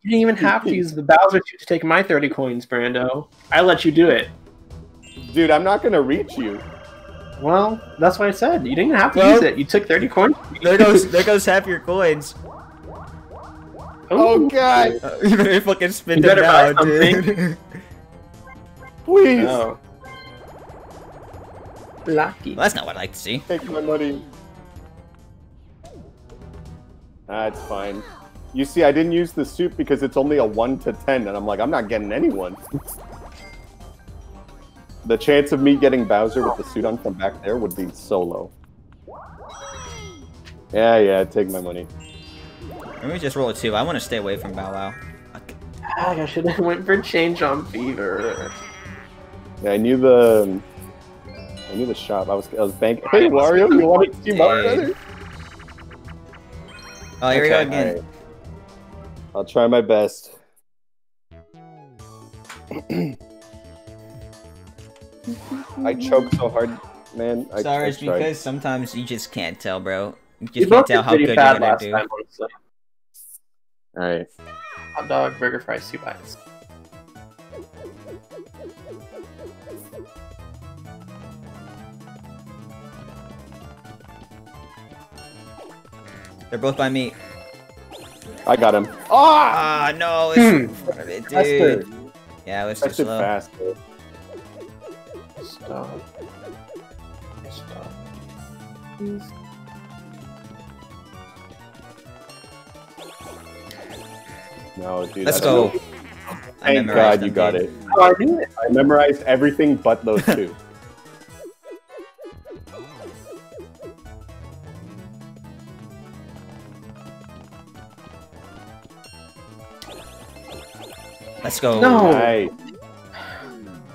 You didn't even have to use the Bowser suit to take my 30 coins, Brando. I let you do it. Dude, I'm not gonna reach you. Well, that's what I said. You didn't have to use it. You took 30 coins. There goes half your coins. Oh god! You better fucking spin You them better buy now, dude. Please! Oh. Lucky. Well, that's not what I like to see. Take my money. That's fine. You see, I didn't use the suit because it's only a 1 to 10, and I'm like, I'm not getting anyone. The chance of me getting Bowser with the suit on from back there would be so low. Yeah, take my money. Let me just roll a 2. I want to stay away from Bow Wow. I should have went for change on Fever. Yeah, I knew the shop. I was banking. Hey, Wario, you want to team up, brother? Oh, here we go again. Right. I'll try my best. I choked so hard, man. Sorry, it's because sometimes you just can't tell, bro. You just can't tell how good you're gonna do. Alright. Hot dog, burger, fries, 2 bites. They're both by me. I got him. Ah, no, it's in front of it, dude. Yeah, it was too slow. Faster. Stop. Please. No, dude. Let's go. Thank God you got it. Oh, I knew it. I memorized everything but those two. Let's go. No. Nice.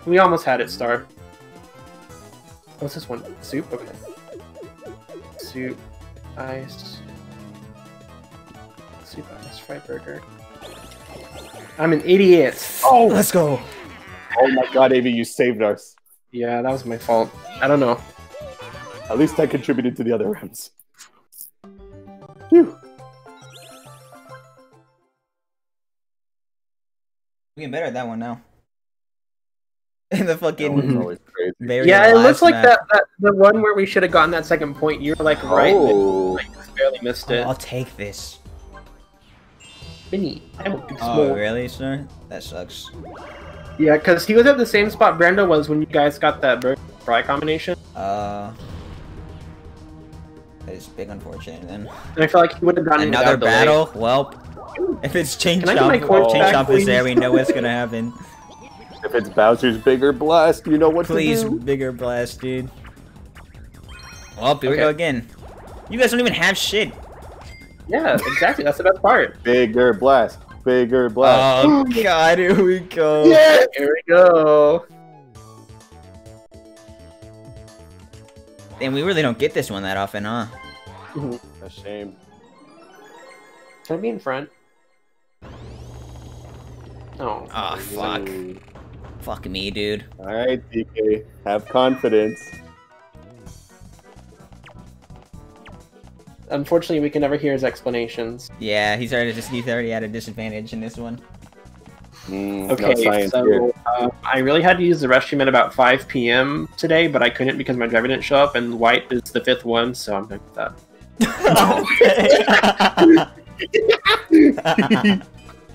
We almost had it, Star. What's this one? Soup? Okay. Soup. Ice. Soup, ice, fried burger. I'm an idiot. Oh, let's go. Oh my God, Avi, you saved us. Yeah, that was my fault. I don't know. At least I contributed to the other rounds. Phew. We're getting better at that one now. In the fucking Always crazy. Yeah, it looks like that the one where we should have gotten that second point. You were like right, like just barely missed it. I'll take this. Mini. Oh, really, sir? That sucks. Yeah, because he was at the same spot Brando was when you guys got that burger fry combination. That is big unfortunate then. And I feel like he would have gotten another battle. Well, if it's Chain Chomp is there, we know what's gonna happen. If it's Bowser's bigger blast, you know what to do. Please, bigger blast, dude. Well, here we go again. You guys don't even have shit. Yeah, exactly. That's the best part. Bigger blast. Bigger blast. Oh God, here we go. Yeah, here we go. And we really don't get this one that often, huh? A shame. Can I be in front? Oh. Oh, fuck. Fuck me, dude. Alright, DK. Have confidence. Unfortunately, we can never hear his explanations. Yeah, he's already at a disadvantage in this one. Okay, so I really had to use the restroom at about 5 p.m. today, but I couldn't because my driver didn't show up, and White is the 5th one, so I'm done with that.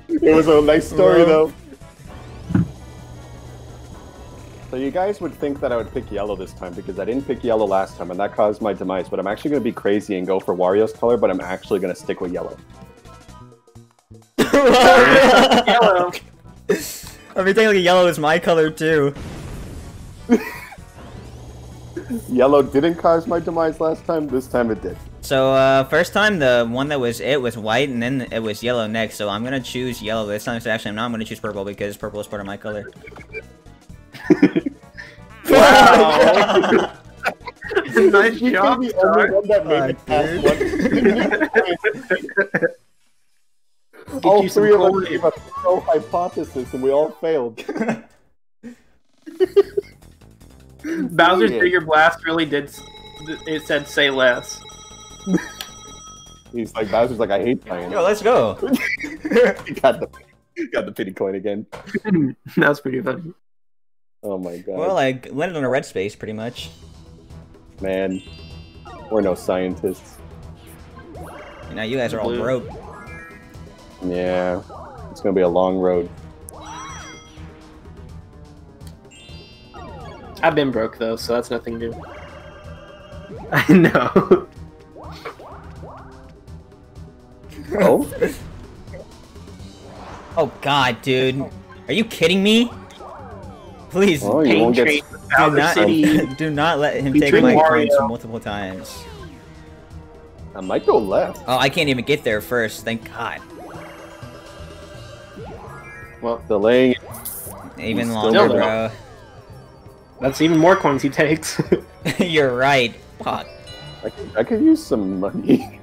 It was a nice story, though. So you guys would think that I would pick yellow this time because I didn't pick yellow last time, and that caused my demise. But I'm actually going to be crazy and go for Wario's color, but I'm actually going to stick with yellow. Yellow. I mean, technically yellow is my color, too. Yellow didn't cause my demise last time. This time it did. So, first time, the one that was white, and then it was yellow next. So I'm going to choose yellow this time. So actually, I'm going to choose purple because purple is part of my color. Wow! Nice job, all three of us gave a thorough hypothesis, and we all failed. Bowser's bigger blast really did. It said say less. He's like, Bowser's like, I hate playing. Yo, let's go. got the pity coin again. That's pretty funny. Oh my god. Well, I landed on a red space, pretty much. Man, we're no scientists. And now you guys are all broke. Yeah, it's gonna be a long road. I've been broke though, so that's nothing new. I know. Oh? Oh god, dude. Are you kidding me? Please, Oh, you won't get... do not let him take my coins multiple times. I might go left. Oh, I can't even get there first, thank god. Well, delaying even longer, bro. That's even more coins he takes. You're right. Fuck. I could use some money.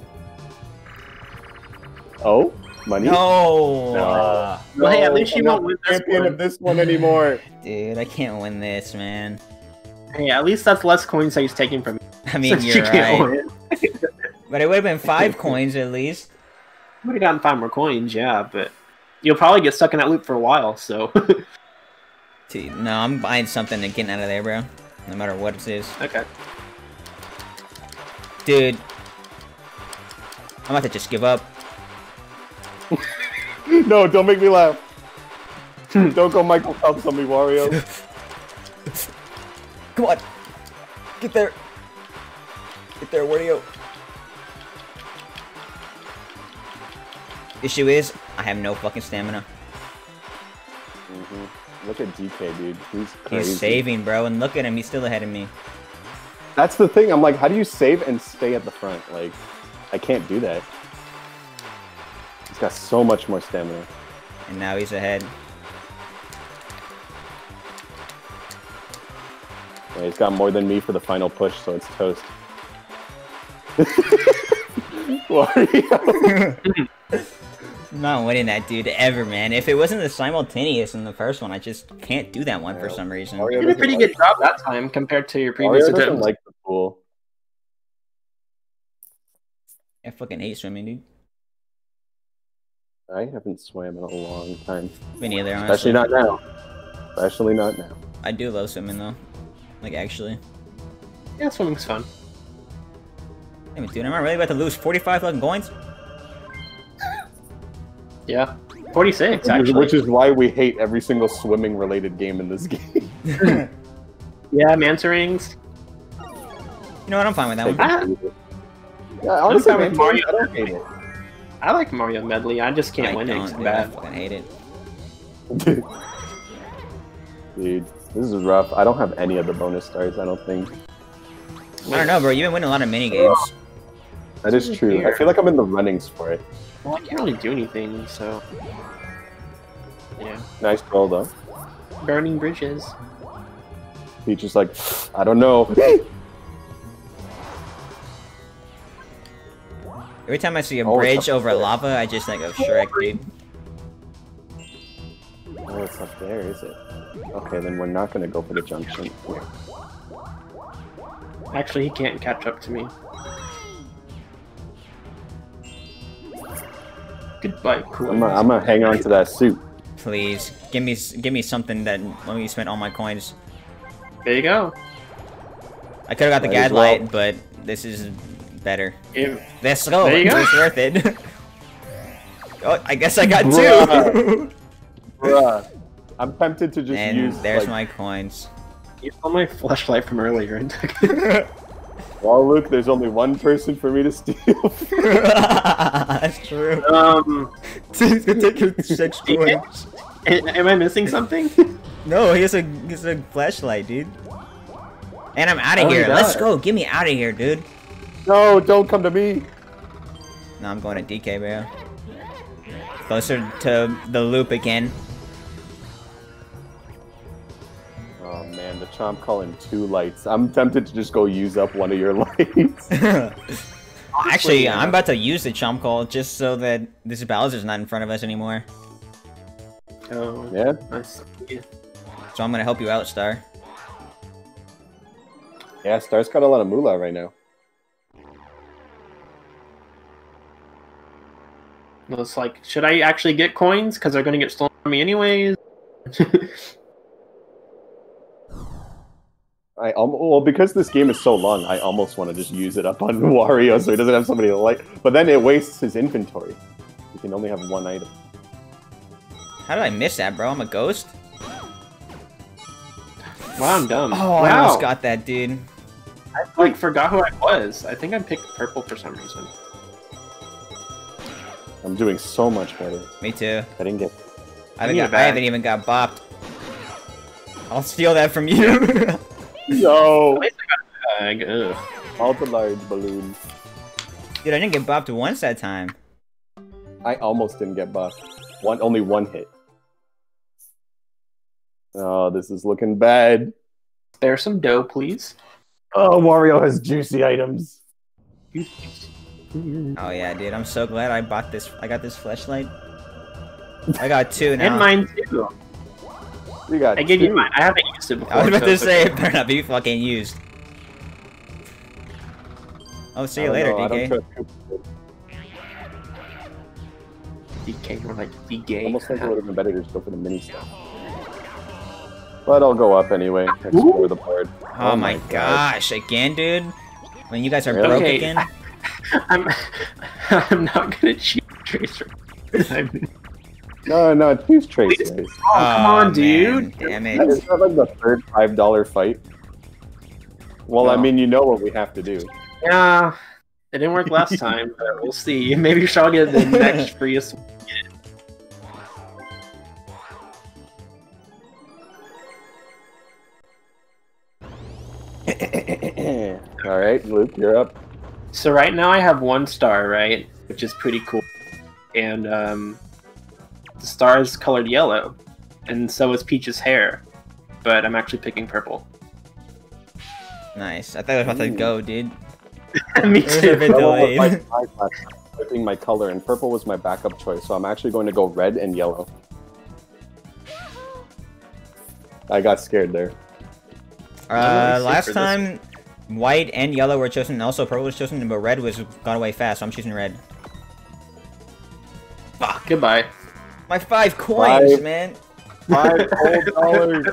Oh? Money? No! Well, hey, at least you won't win this champion of this one anymore. Dude, I can't win this, man. Hey, at least that's less coins that he's taking from me. I mean, you're right. But it would have been 5 coins at least. You would have gotten 5 more coins, yeah, but you'll probably get stuck in that loop for a while, so... Dude, no, I'm buying something and getting out of there, bro. No matter what it is. Okay. Dude. I'm about to just give up. No, don't make me laugh. Don't go Michael Phelps on me, Wario. Come on. Get there. Get there, Wario. Issue is, I have no fucking stamina. Look at DK, dude. He's crazy. He's saving, bro, and look at him. He's still ahead of me. That's the thing. I'm like, how do you save and stay at the front? Like, I can't do that. He's got so much more stamina. And now he's ahead. Yeah, he's got more than me for the final push, so it's toast. Wario. I'm not winning that, dude, ever, man. If it wasn't the simultaneous in the first one, I just can't do that one for some reason. You did a pretty good job that time compared to your previous attempts. attempts. Like the pool. I fucking hate swimming, dude. I haven't swam in a long time. Me neither, honestly. Especially not now. Especially not now. I do love swimming, though. Like, actually. Yeah, swimming's fun. Damn it, dude, am I really about to lose 45 fucking coins? Yeah. 46, actually. Which is why we hate every single swimming-related game in this game. Yeah, Manta Rings. You know what, I'm fine with that one. Yeah, honestly, with Mario. I don't hate it. I like Mario Medley, I just can't win it. It's bad. I fucking hate it. Dude, this is rough. I don't have any of the bonus stars, I don't think. I don't know, bro. You've been winning a lot of mini games. That is true. I feel like I'm in the runnings for it. Well, I can't really do anything, so... Yeah. Nice roll, though. Burning bridges. Peach is like, I don't know. Every time I see a bridge over lava, I just think of Shrek, dude. Oh, it's up there, is it? Okay, then we're not gonna go for the junction. Actually, he can't catch up to me. Goodbye, cool. I'm gonna hang on to that suit. Please, give me something that let me spend all my coins. There you go. I could have got the Gadlight, but this is better. Let's go. There you go. It's worth it. Oh, I guess I got 2. Bruh. I'm tempted to just and use. There's like... my coins. You stole my flashlight from earlier and took it. Well, Luke, there's only one person for me to steal. That's true. He's gonna take your 6 coins. Am I missing something? No, he has a flashlight, dude. And I'm out of here. Let's go. Get me out of here, dude. No, don't come to me. No, I'm going to DK, bro. Closer to the loop again. Oh man, the Chomp calling 2 lights. I'm tempted to just go use up one of your lights. Actually, I'm about to use the Chomp call just so that this Bowser's not in front of us anymore. Oh, yeah? Nice. So I'm gonna help you out, Star. Yeah, Star's got a lot of moolah right now. It's like, should I actually get coins? Because they're going to get stolen from me anyways. Well, because this game is so long, I almost want to just use it up on Wario so he doesn't have somebody to like. But then it wastes his inventory. You can only have one item. How did I miss that, bro? I'm a ghost? Wow, I'm dumb. Oh, wow. I almost got that, dude. I like forgot who I was. I think I picked purple for some reason. I'm doing so much better. Me too. I didn't get. I haven't even got bopped. I'll steal that from you. No. At least I got a bag. Ugh. All the large balloons. Dude, I didn't get bopped once that time. I almost didn't get buffed. Only one hit. Oh, this is looking bad. Spare some dough, please. Oh, Wario has juicy items. Oh yeah, dude, I'm so glad I bought this. I got this flashlight. I got 2 now. And mine too. You got I gave 2. you mine. I haven't used it before. I was about to say, okay. it better not be fucking used. Oh, see you later, DK. DK, more like DK. Almost think it would have been better to just go for the mini stuff. But I'll go up anyway. Explore the board. Oh my gosh, again, dude? When you guys are broke again? I'm not gonna cheat Tracer. No, choose Trace. Oh, come on, dude. Damn it. Is that like the third $5 fight? Well, no. I mean, you know what we have to do. Yeah, it didn't work last time, but we'll see. Maybe I'll get the next freest one. Alright, Luke, you're up. So right now I have 1 star, right? Which is pretty cool. And the star is colored yellow. And so is Peach's hair. But I'm actually picking purple. Nice. I thought I was about to go, dude. Me too. A bit delayed. Picking my color, and purple was my backup choice, so I'm actually going to go red and yellow. I got scared there. Last time, white and yellow were chosen, and also purple was chosen, but red got away fast, so I'm choosing red. Fuck. Goodbye. My 5 coins, man. $5 whole dollars.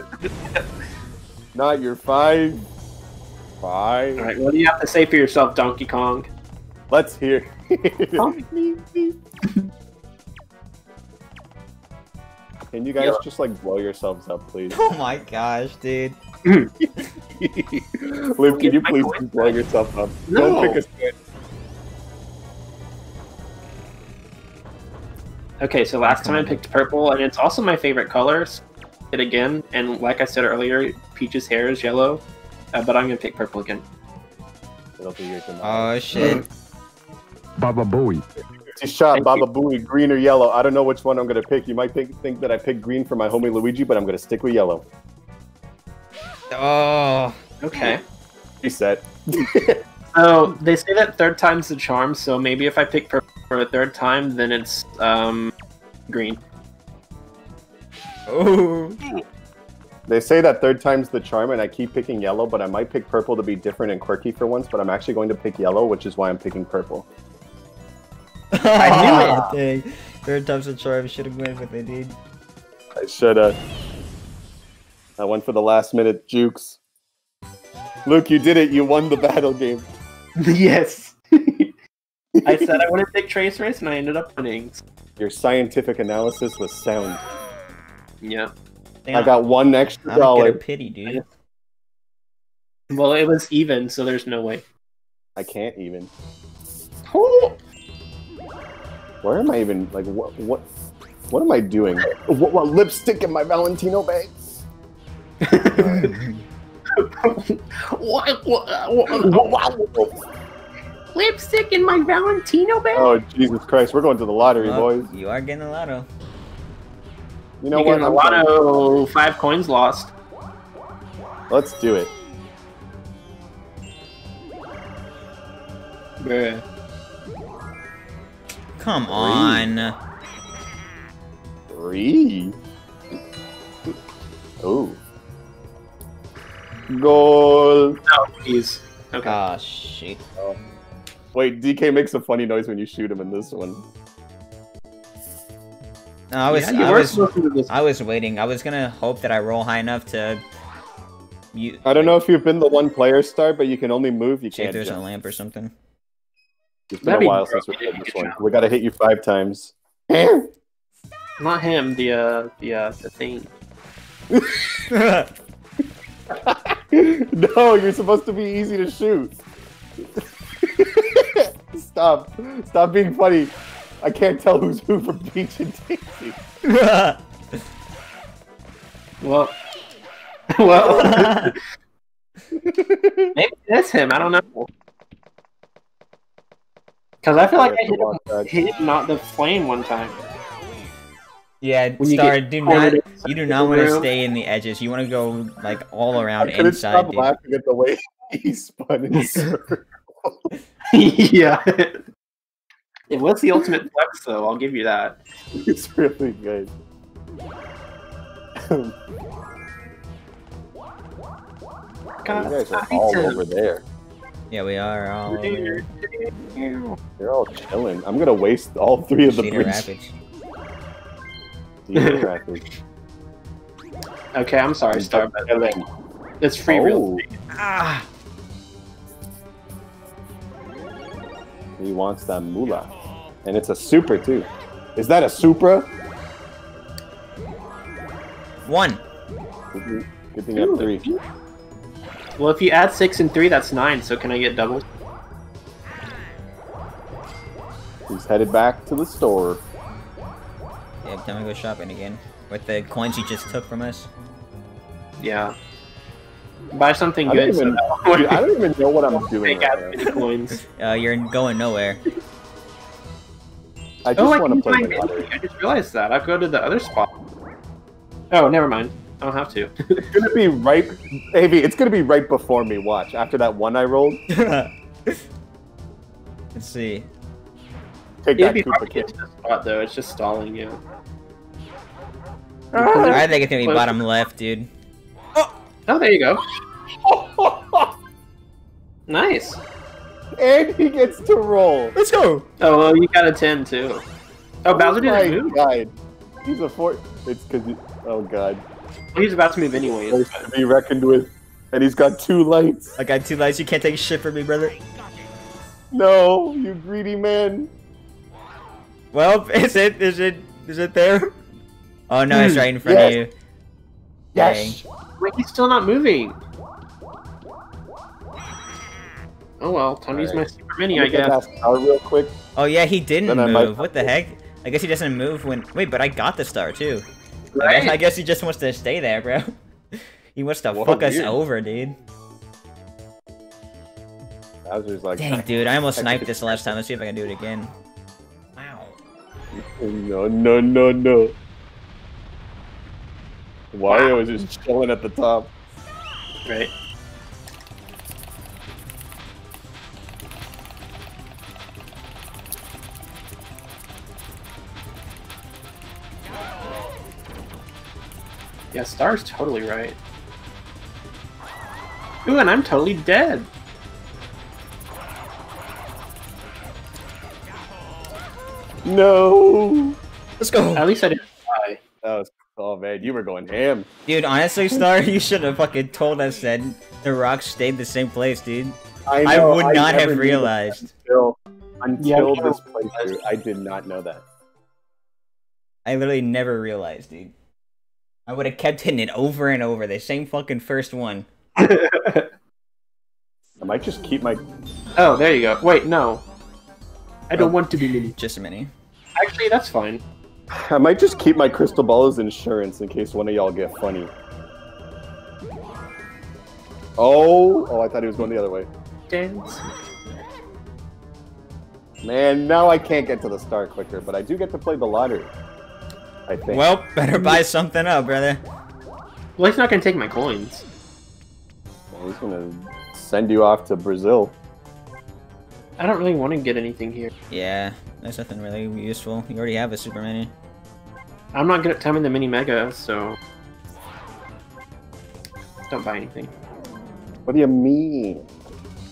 Not your 5. 5. Alright, what do you have to say for yourself, Donkey Kong? Let's hear. Can you guys just like blow yourselves up, please? Oh my gosh, dude. Luke, can you please blow yourself up? No. Don't pick a switch. Okay, so last time I picked purple, and it's also my favorite color. So it again, and like I said earlier, Peach's hair is yellow, but I'm gonna pick purple again. It'll be your Oh shit. Baba Booey. Shot Baba Booey, green or yellow. I don't know which one I'm gonna pick. You might think that I picked green for my homie Luigi, but I'm gonna stick with yellow. Oh. Okay. Reset. So they say that 3rd time's the charm. So maybe if I pick purple for a 3rd time, then it's green. Oh. They say that 3rd time's the charm, and I keep picking yellow, but I might pick purple to be different and quirky for once. But I'm actually going to pick yellow, which is why I'm picking purple. I knew it! Dang. 3rd time's the charm. Should have went with it, dude. I should have. I went for the last minute jukes. Luke, you did it. You won the battle game. Yes. I said I wouldn't pick Trace Race, and I ended up winning. Your scientific analysis was sound. Yeah. I got $1 extra. I don't get a pity, dude. Well, it was even, so there's no way. I can't even. Oh. Where am I even? Like, what am I doing? What lipstick in my Valentino bag? What? Lipstick in my Valentino bag? Oh, Jesus Christ. We're going to the lottery, boys. You are getting the lotto. You know what? A lotto, 5 coins lost. Let's do it. Bruh. Come on. 3. Oh. Goal. Oh, please. Okay. Ah, shit. Wait, DK makes a funny noise when you shoot him in this one. No, I was, Yeah, you were supposed to do this. I was waiting. I was gonna hope that I roll high enough to. I don't know if you've been the one player star, but you can only move. You See if can't there's a jump. lamp or something. It's been That'd a be while broken since we if played you this could one. jump. We gotta hit you 5 times. Not him. The thing. No, you're supposed to be easy to shoot. Stop being funny. I can't tell who's who from Peach and Daisy. Well, well. Maybe that's him. I don't know. Because I feel like I hit not the flame one time. Yeah, When you Star, get do cornered not. inside You do the not want to room. stay in the edges. You want to go like all around I couldn't inside, stop dude. laughing at the way he spun in circles. Yeah. It was the ultimate flex, though. I'll give you that. It's really good. You God, guys are all over there. Yeah, we are all over You're all chilling. I'm gonna waste all 3 of the Cedar bridge. Rapids. Cedar Rapids. Okay, I'm sorry, Star, but Chilling. it's free real Oh, estate. Ah! he wants that moolah. And it's a super, too. Is that a Supra? 1. Good thing you have 3. Well, if you add 6 and 3, that's 9. So can I get double? He's headed back to the store. Yeah, time to go shopping again. With the coins you just took from us. Yeah. Buy something I good. don't, even, So dude, I don't even know what I'm doing take out right many now. coins. You're going nowhere. I just Oh, I want can to play find the lottery. I just realized that. I'll go to the other spot. Oh, never mind. I don't have to. It's gonna be right, Avy. It's gonna be right before me. Watch after that one I rolled. Let's see. Take It'd that be hard Koopa to get Kid. to the spot, though. It's just stalling you. I think it's gonna be bottom left, dude. Oh, there you go. Nice. And he gets to roll. Let's go! Oh, well, you got a 10, too. Oh, Bowser my didn't move? God. He's a 4. It's because. Oh God. Well, he's about to move anyways. There's to be reckoned with, and he's got 2 lights. I got 2 lights. You can't take shit from me, brother. No, you greedy man. Well, is it there? Oh no, it's right in front of you. Yes. Wait, he's still not moving. Oh well, time to use my Alright. super mini, I guess. Real quick. Oh yeah, he didn't Then I might- move. What the heck? I guess he doesn't move when. Wait, but I got the star too. Right? I guess he just wants to stay there, bro. He wants to Whoa, fuck us weird. over, dude. Bowser's like, Dang, dude, I almost sniped this last time. Let's see if I can do it again. Wow. No. Wario is just chilling at the top. Right. Yeah, Star's totally right. Ooh, and I'm totally dead. No. Let's go. At least I didn't die. That was, oh man, you were going ham. Dude, honestly, Star, you should have fucking told us that the rocks stayed the same place, dude. I would not never have knew that realized. Until Yeah, this playthrough, I did not know that. I literally never realized, dude. I would have kept hitting it over and over, the same fucking first one. I might just keep my. Oh, there you go. Wait, no. I don't want to be mini. Just a minute. Actually, that's fine. I might just keep my crystal ball as insurance in case one of y'all get funny. Oh, I thought he was going the other way. Dance. Man, now I can't get to the star quicker, but I do get to play the lottery. I think. Well, better buy something up, brother. Well, he's not gonna take my coins. He's gonna send you off to Brazil. I don't really want to get anything here. Yeah, that's nothing really useful. You already have a super mini. I'm not good at timing the mini mega, so don't buy anything. What do you mean?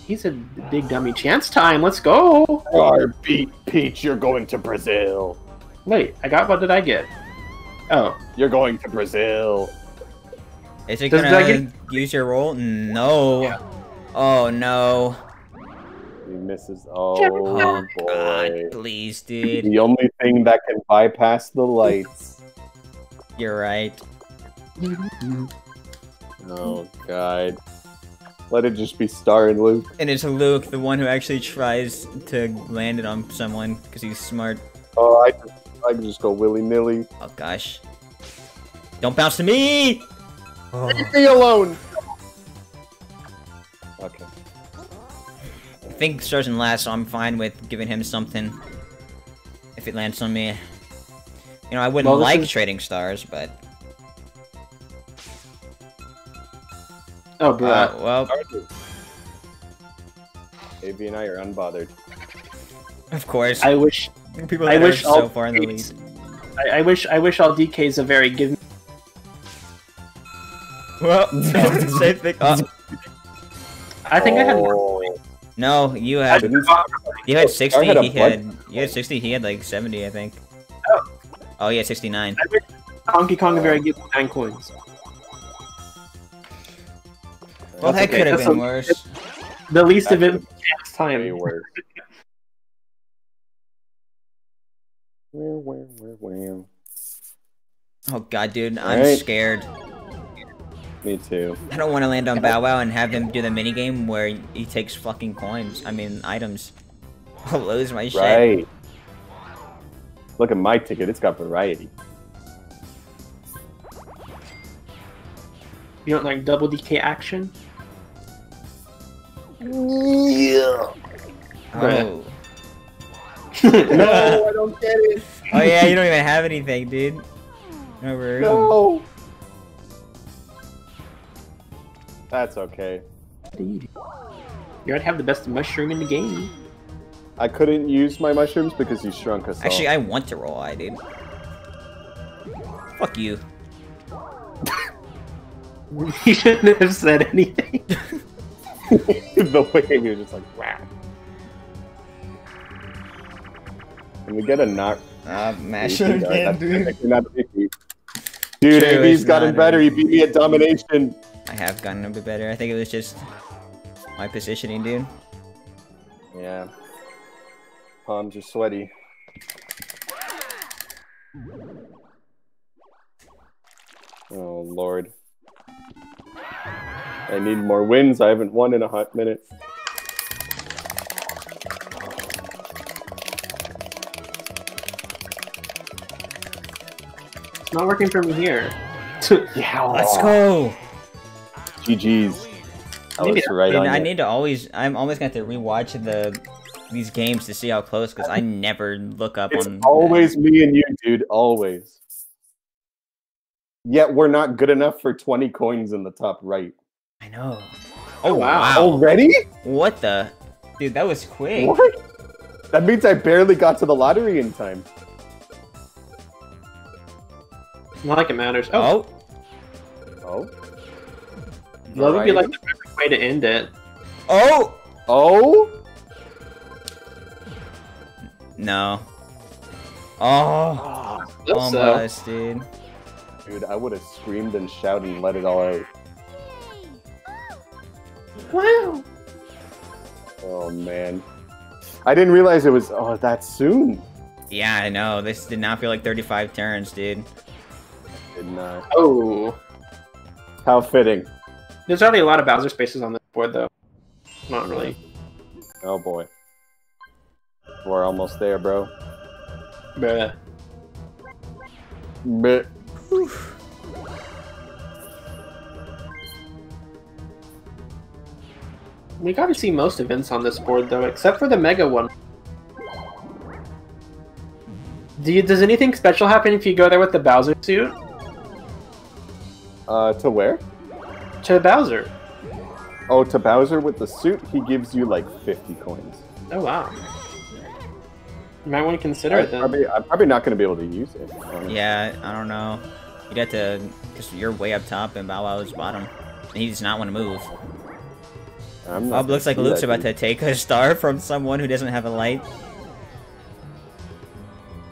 He's a big dummy. Chance time. Let's go. Our beat Peach, you're going to Brazil. Wait, what did I get? Oh, You're going to Brazil. Is it Does gonna that use your roll? No. Yeah. Oh no. He misses. Oh, Oh boy. god, please, dude. The only thing that can bypass the lights. You're right. Oh, God. Let it just be Star and Luke. And it's Luke, the one who actually tries to land it on someone because he's smart. Oh, I can just go willy-nilly. Oh gosh. Don't bounce to me! Oh. Leave me alone! Okay. I think stars in last, so I'm fine with giving him something. If it lands on me. You know, I wouldn't like trading stars, but... Oh, bro. Well... AB and I are unbothered. Of course. I wish. People I that wish are all so far in the lead. I wish all DKs a very give me. Well, no, same thing. I think I had one. Oh. No, you had 60. had a He had 60. He had like 70, I think. Oh, yeah, 69. I wish Donkey Kong a very give me 9 coins. Well, that okay. could have That's been a- worse. The least of That it next time. Way worse. Where? Oh god, dude, I'm Alright. scared. Me too. I don't want to land on Bow Wow and have him do the minigame where he takes fucking coins. I mean, items. I'll lose my shit. Right. Look at my ticket. It's got variety. You don't like double DK action? Yeah. Oh. No, I don't get it. Oh yeah, you don't even have anything, dude. No room. No. That's okay. You already have the best mushroom in the game. I couldn't use my mushrooms because you shrunk us all. Actually, I want to roll I, dude. Fuck you. You shouldn't have said anything. The way he was just like, wow. Can we get a knock? Mash it again, dude. Dude, True, AB's it's gotten not better. a- He beat me at domination. I have gotten a bit better. I think it was just my positioning, dude. Yeah. Palms are sweaty. Oh, Lord. I need more wins. I haven't won in a hot minute. It's not working for me here. Yeah. Let's go! GG's. I Maybe was right on I you. need to always. I'm always going to have to rewatch these games to see how close, because I never look up It's on. always me and you, dude. Always. Yet we're not good enough for 20 coins in the top right. I know. Oh, wow. Already? What the? Dude, that was quick. What? That means I barely got to the lottery in time. Not like it matters. Oh, Oh. Oh? love would be like Variety? the perfect way to end it. Oh! Oh? No. Oh! Hope so. Almost, dude. Dude, I would have screamed and shouted and let it all out. Wow. Oh, man. I didn't realize it was, that soon. Yeah, I know. This did not feel like 35 turns, dude. Did not. Oh. How fitting. There's already a lot of Bowser spaces on this board, though. Not really. Oh, boy. We're almost there, bro. Bruh. But We got to see most events on this board, though, except for the Mega one. Does anything special happen if you go there with the Bowser suit? to where? To Bowser. Oh, to Bowser with the suit, he gives you like 50 coins. Oh, wow. You might want to consider it then. I'm probably not going to be able to use it. Yeah, I don't know. You'd have to, because you're way up top and Bow Wow's bottom. And he does not want to move. I'm not Looks like gonna do Luke's that, about to take a star from someone who doesn't have a light.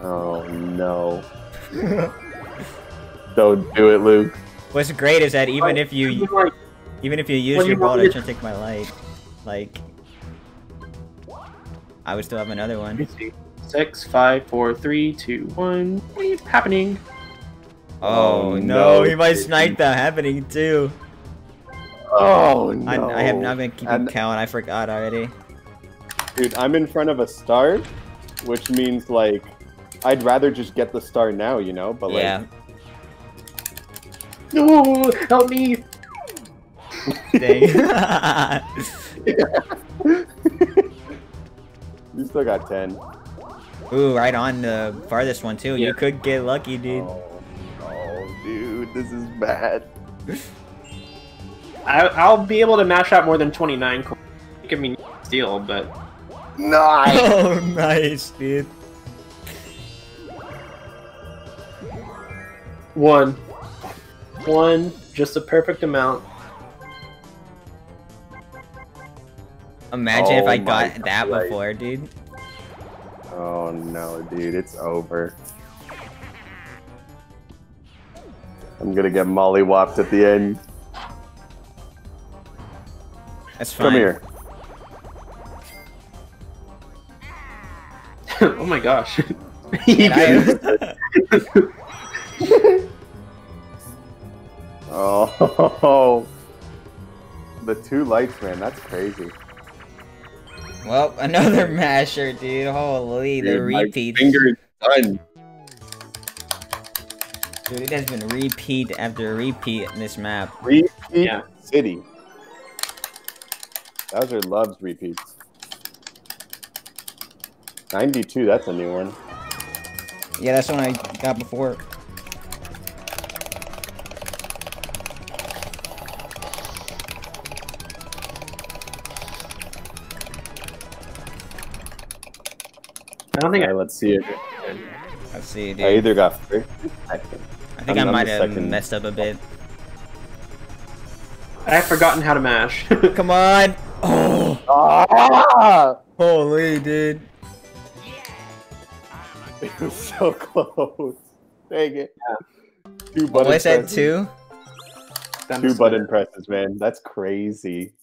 Oh, no. Don't do it, Luke. What's great is that even if you use your ball to try to take my light, like I would still have another one. 6, 5, 4, 3, 2, 1. What is happening? Oh no, he might snipe that happening too. Oh no! I have not been keeping count. I forgot already. Dude, I'm in front of a star, which means like I'd rather just get the star now, you know. But yeah. like, No, help me! Dang. You still got 10. Ooh, right on the farthest one too. Yeah. You could get lucky, dude. Oh, dude, this is bad. I'll be able to mash out more than 29 coins. Give me steal, but Nice. Oh, nice, dude. 1, just a perfect amount. Imagine if I my got that God. before, dude. Oh no, dude, it's over. I'm gonna get mollywopped at the end. That's fine. Come here. Oh my gosh. And I- Oh, the 2 lights, man, that's crazy. Well, another masher, dude. Holy, the Dude, my repeat. finger is done. Dude, it has been repeat after repeat in this map. Repeat Yeah. City. Bowser loves repeats. 92, that's a new one. Yeah, that's the one I got before. I don't think Alright, let's see it. Let's see, dude. I either got first or second. I think I might have messed up a bit. I've forgotten how to mash. Come on! Oh! Ah! Holy, dude. It was so close. Dang it. Yeah. 2 What button was that, presses. 2? 2 button presses, man. That's crazy.